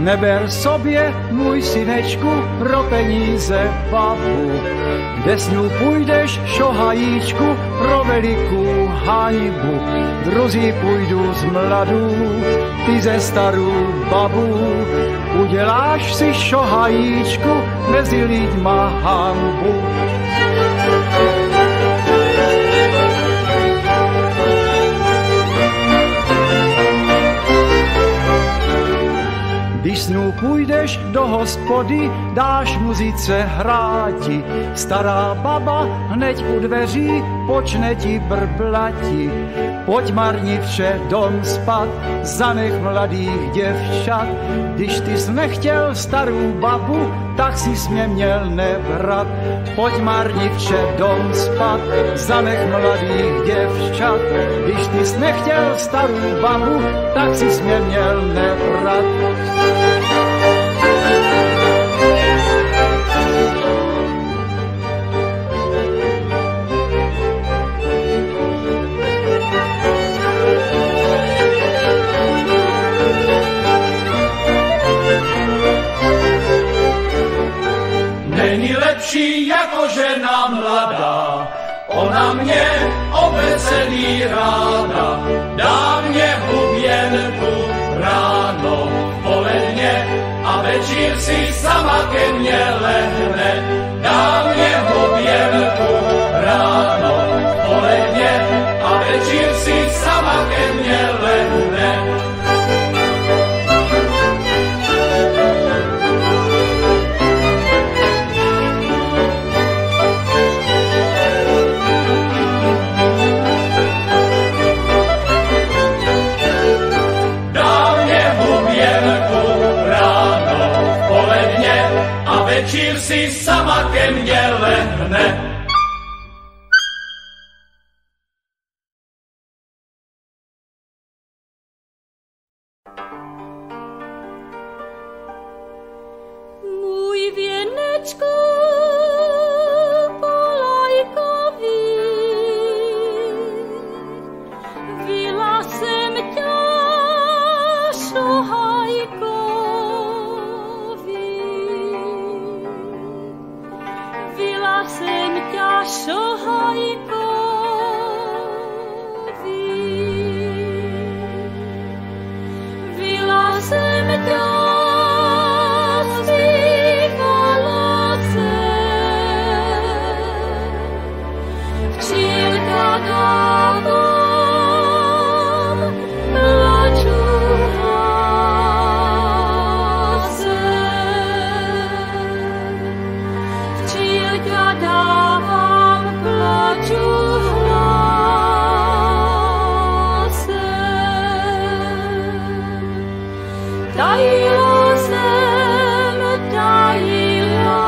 Neber sobě, můj synečku, pro peníze babu. Kde s ňou půjdeš, šohajíčku, pro velikou hanbu. Druzí půjdu z mladů, ty ze starou babu. Uděláš si šohajíčku, mezi lidma hanbu. Když s ňou půjdeš do hospody, dáš muzice hráti. Stará baba hneď u dveří počne ti brblati. Pojď marnivče dom spat, zanech mladých děvčat. Když ty jsi nechtěl starou babu, tak si mě měl nebrat. Pojď marnivče dom spat, zanech mladých děvčat. Když ty jsi nechtěl starou babu, tak si mě měl nebrat. Není lepší jako žena mladá, ona mě oveselí ráda. Dá mě huběnku ráno, poledně a večír si sama ke mně lehne. Dá mě huběnku ráno, poledně a večír si sama ke mně lehne. Večír si sama ke mně lehne. Můj věnečku polajkový, vila jsem ťa šohajkový. Vila jsem ťa šohajkový. Vila jsem ťa zpívala jsem. Včílka dávám, plaču dávám, plaču hlasem. Tajila jsem, tajila,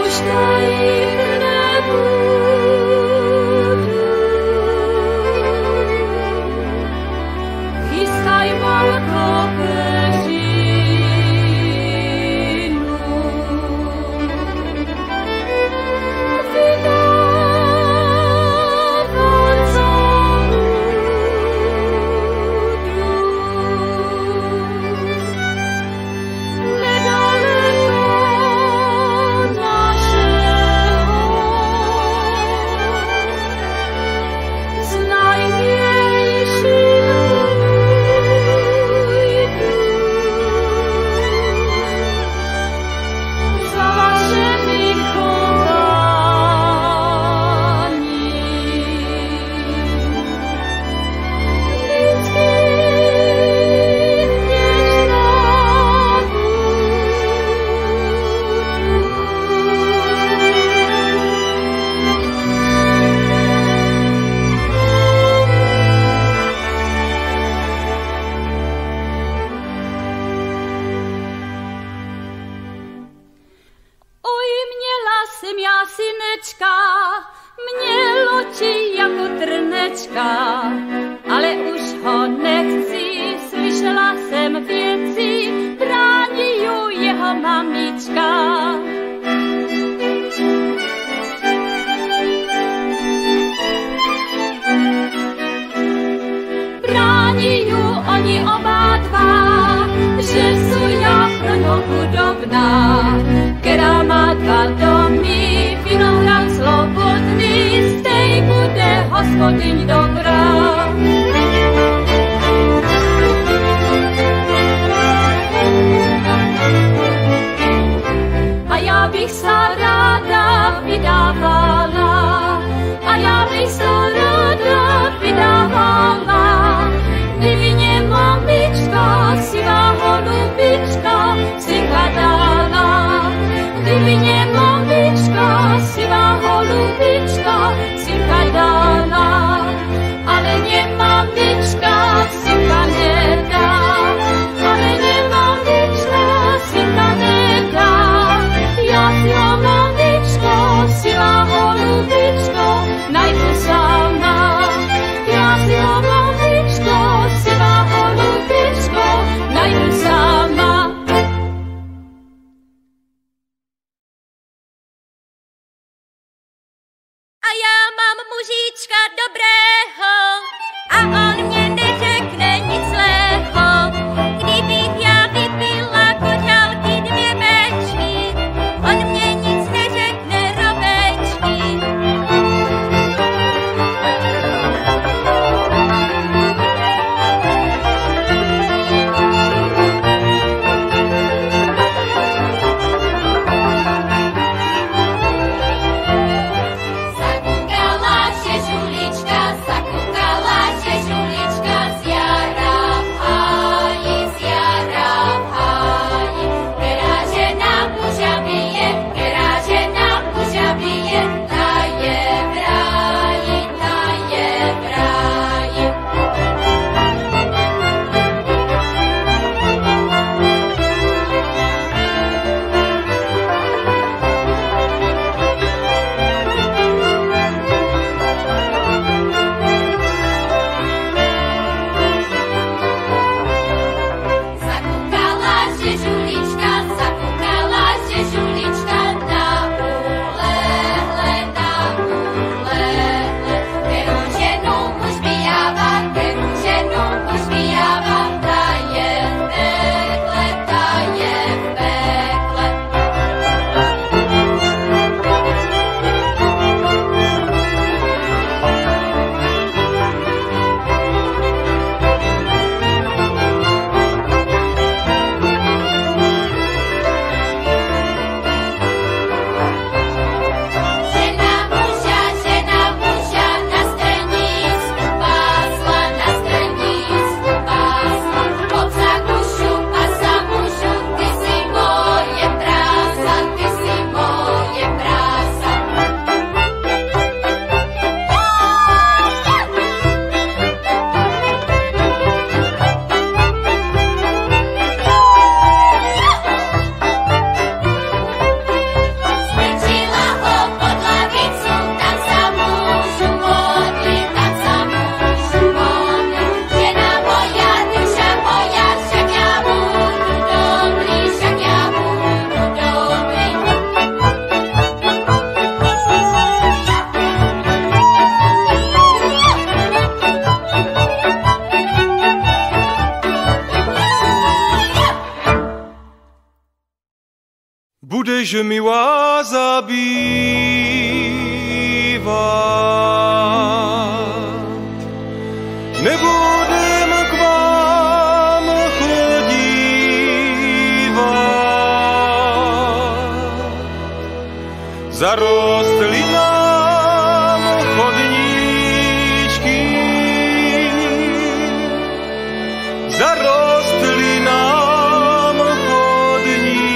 už tajit nebudu. Chystaj, malko, synečka, mělo ti jako trnečka, ale už ho nechci, slyšela jsem věci, brání ju jeho mamička. Brání ju drobná, která má dva domy, vinohrad slobodný, z tej bude hospodyň dobrá. A já bych sa ráda vydávala, a já bych sa ráda vydávala, kdyby mě mamička, sivá holubička, cikadala. Kdyby mě mamička, sivá holubička, cikadala. Ale mě mamička, sika nedá, ale mě mamička, sika nedá. Já si ho mamičko, sivá holubičko, najdu sama. Já si ho mamičko, sivá holubičko, najdu sama. A já mám mužička dobrého a on mě neřekne nic zlého. Kdybych já vypila kořálky 2 béčky, on mě nic neřekne, robečky. Zakukala se žulička z jara v háji, která žena muža bije, ta je v ráji, ta je v ráji. Zakukala se žulička na ulehle, kterou ženu muž bijava, ta je v pekle, ta je v pekle. Žena muža na středisku pásla, od zakušu a za mužu, ty si moje prása, ty si moje prása. Strčila ho pod lavicu, tam sa môžu modli, žena moja, duša moja, však ja budu dobrý, Budeš milá zabývat, nebudem k vám chodívat, zarostli nám chodníčky, zarostli nám chodníčky.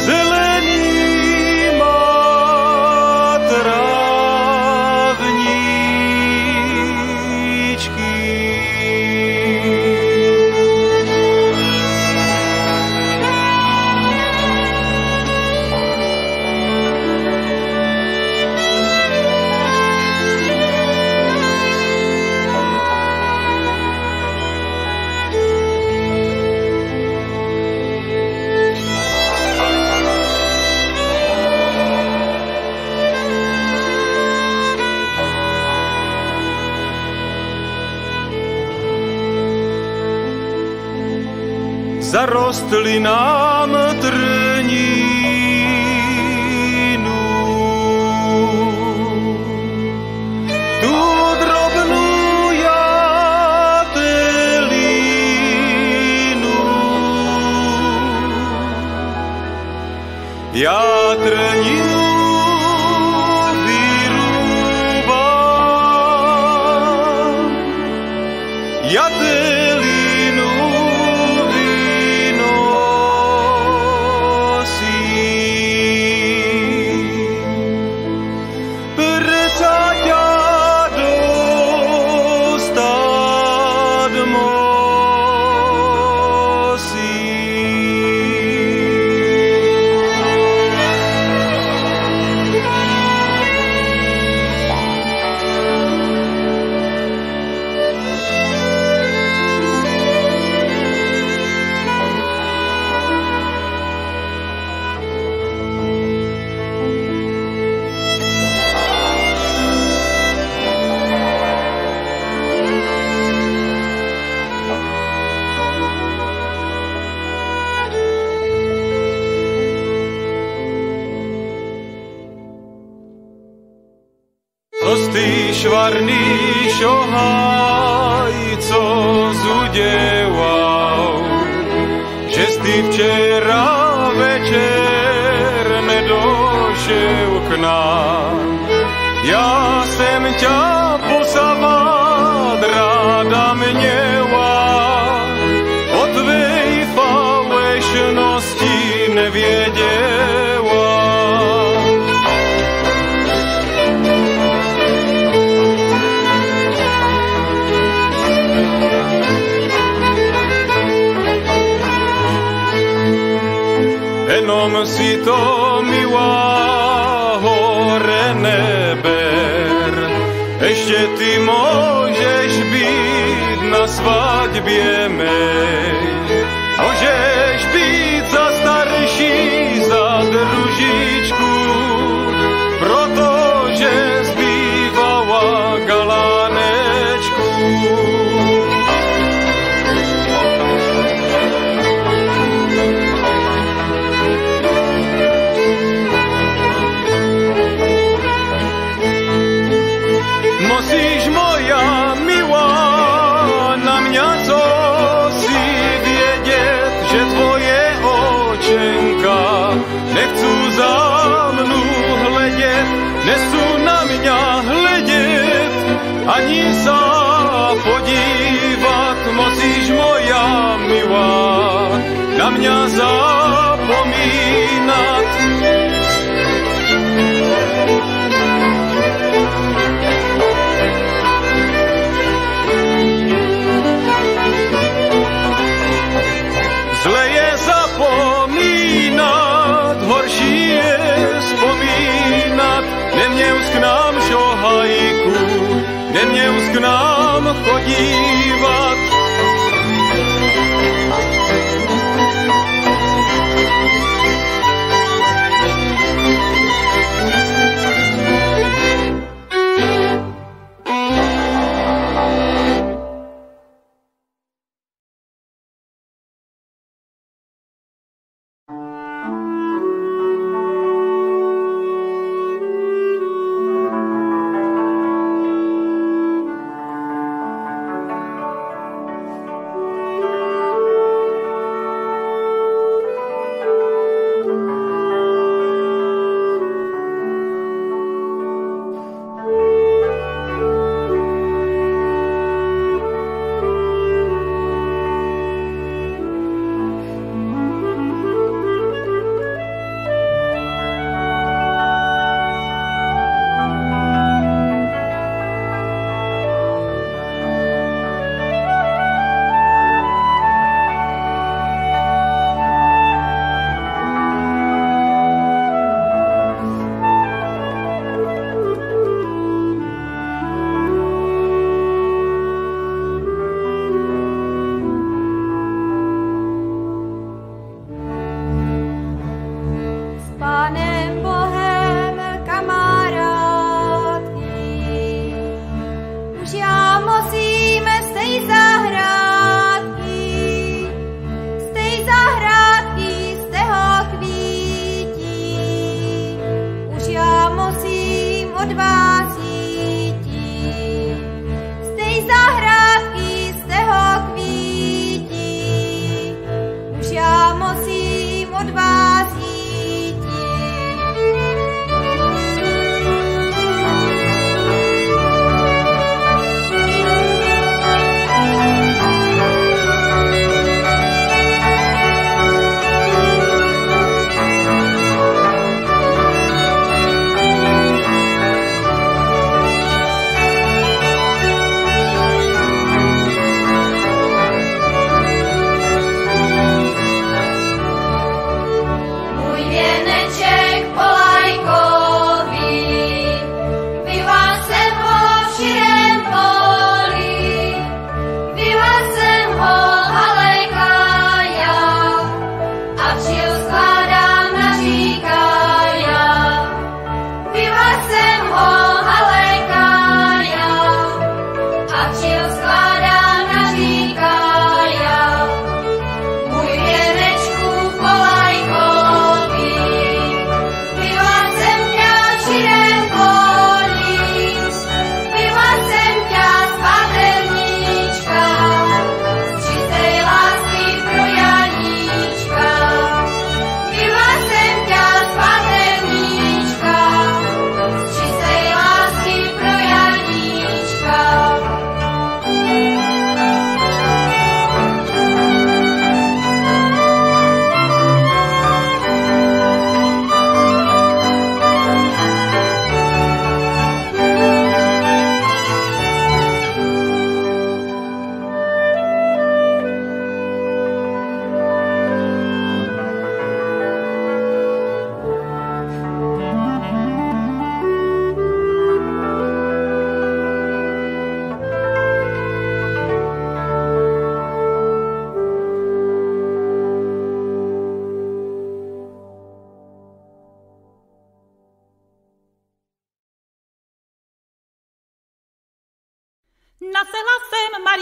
Zelenýma trávníčky. zarostli nám trnínu. Tu drobnú jatelínu ja trninu vyrúbam, jatelínu švarný šohaj, co zudieval, že si včera večer nedošiel k nám. Ja sem ťa posavad ráda mnela, o tvej falešnosti neviedela. Jenom si to, milá, hore neber. Ešte ty môžeš byť na svadbie mej. Môžeš byť za starší, za družičku, protože zbývala galánečku. Musíš moja milá na mňa co si vedieť, že tvoje očenka nechcú za mnu hledeť, nesú na mňa hledeť, ani sa podívať. Musíš moja milá na mňa zapomínať. Zle je zapomínat, horší je vzpomínat. Neměl k nám šohajku, neměl k nám chodívat.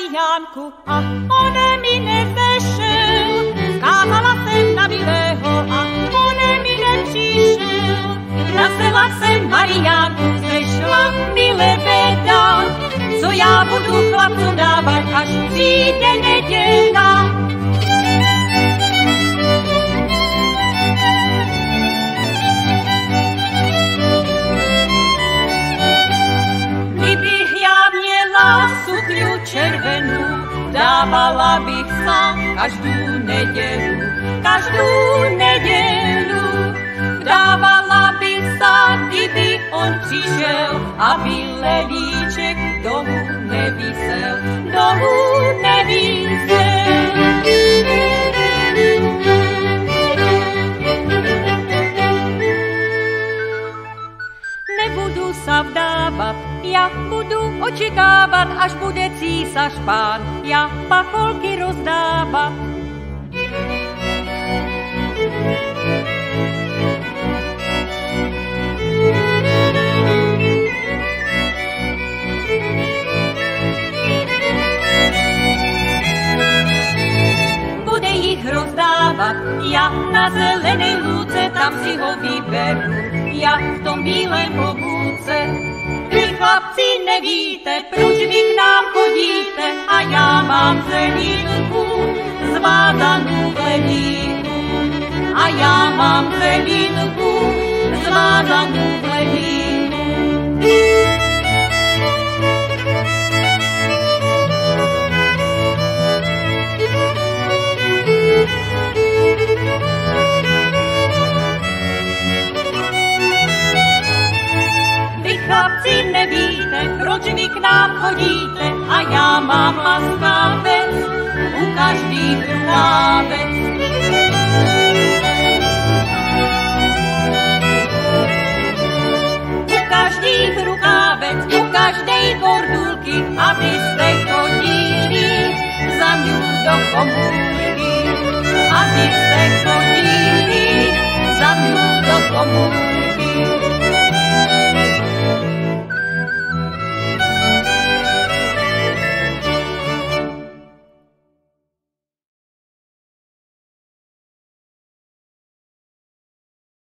Mariánku a on mi nevešel. Kázala jsem na milého a on mi nepřišel. Nasela jsem Mariánku, zešla milé beda. Co já budu chlapcům dávat, až přijde neděla. Kdybych já měla sukňu červenou, dávala bych sa každou nedělu. Dávala bych sa, kdyby on přišel, aby levýček domů nevysel. Nebudu sa vdávat, ja budu očekávat, až bude císař pán, ja pacholky rozdávat. Bude jich rozdávat, ja na zelenej lúce, tam si ho vyberu, ja v tom bílém obúce. Vy chlapci nevíte, proč vy k nám chodíte, a já mám zelínku, zvázanou v ledíku. A já mám zelínku, zvázanou v ledíku. Chlapci nevíte, proč vy k nám chodíte, a já mám laskávec, u každých rukávec. U každých rukávec, u každej bordulky, abyste chodili za mňu do komůrky, abyste chodili